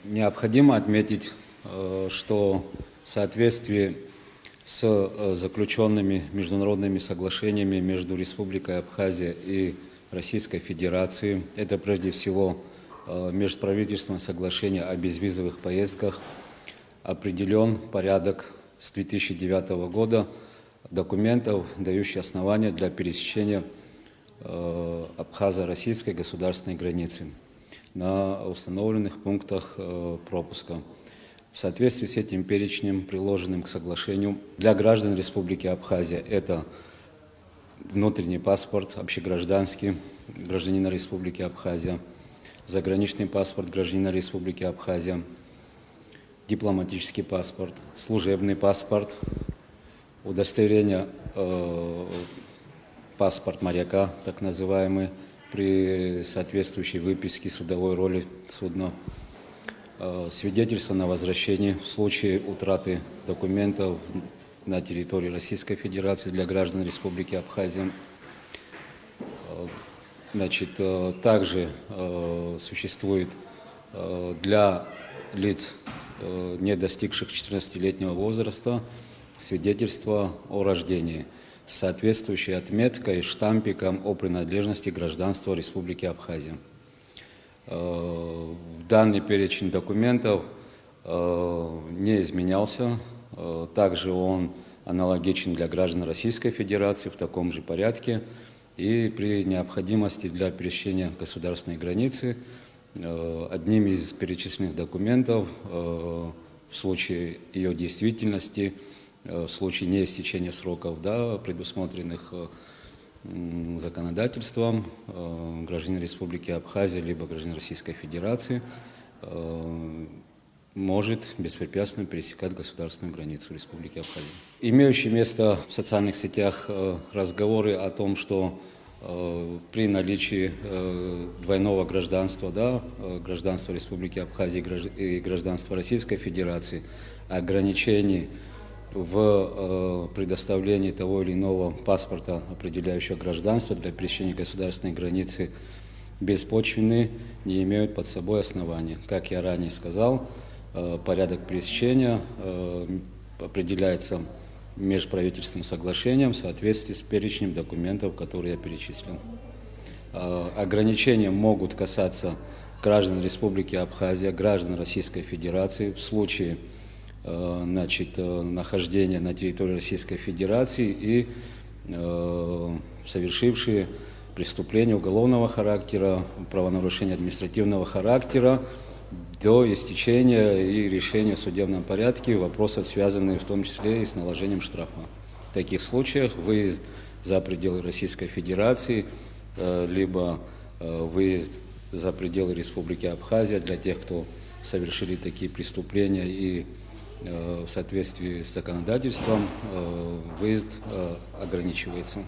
Необходимо отметить, что в соответствии с заключенными международными соглашениями между Республикой Абхазия и Российской Федерацией, это прежде всего межправительственное соглашение о безвизовых поездках, определен порядок с 2009 года документов, дающих основания для пересечения абхазо-российской государственной границы на установленных пунктах пропуска. В соответствии с этим перечнем, приложенным к соглашению, для граждан Республики Абхазия это внутренний паспорт, общегражданский гражданина Республики Абхазия, заграничный паспорт гражданина Республики Абхазия, дипломатический паспорт, служебный паспорт, удостоверение паспорт моряка, так называемый, при соответствующей выписке судовой роли судна, свидетельство на возвращение в случае утраты документов на территории Российской Федерации для граждан Республики Абхазия. Значит, также существует для лиц, не достигших 14-летнего возраста, свидетельство о рождении с соответствующей отметкой, штампиком о принадлежности к гражданству Республики Абхазия. Данный перечень документов не изменялся, также он аналогичен для граждан Российской Федерации в таком же порядке, и при необходимости для пересечения государственной границы одним из перечисленных документов в случае ее действительности, в случае неистечения сроков, предусмотренных законодательством, гражданин Республики Абхазия либо гражданин Российской Федерации может беспрепятственно пересекать государственную границу Республики Абхазия. Имеющие место в социальных сетях разговоры о том, что при наличии двойного гражданства, гражданства Республики Абхазия и гражданства Российской Федерации, ограничений в предоставлении того или иного паспорта, определяющего гражданство для пересечения государственной границы, беспочвенны, не имеют под собой основания. Как я ранее сказал, порядок пересечения определяется межправительственным соглашением в соответствии с перечнем документов, которые я перечислил. Ограничения могут касаться граждан Республики Абхазия, граждан Российской Федерации в случае нахождения на территории Российской Федерации и совершившие преступления уголовного характера, правонарушения административного характера до истечения и решения в судебном порядке вопросов, связанных в том числе и с наложением штрафа. В таких случаях выезд за пределы Российской Федерации, либо выезд за пределы Республики Абхазия для тех, кто совершили такие преступления и в соответствии с законодательством выезд ограничивается.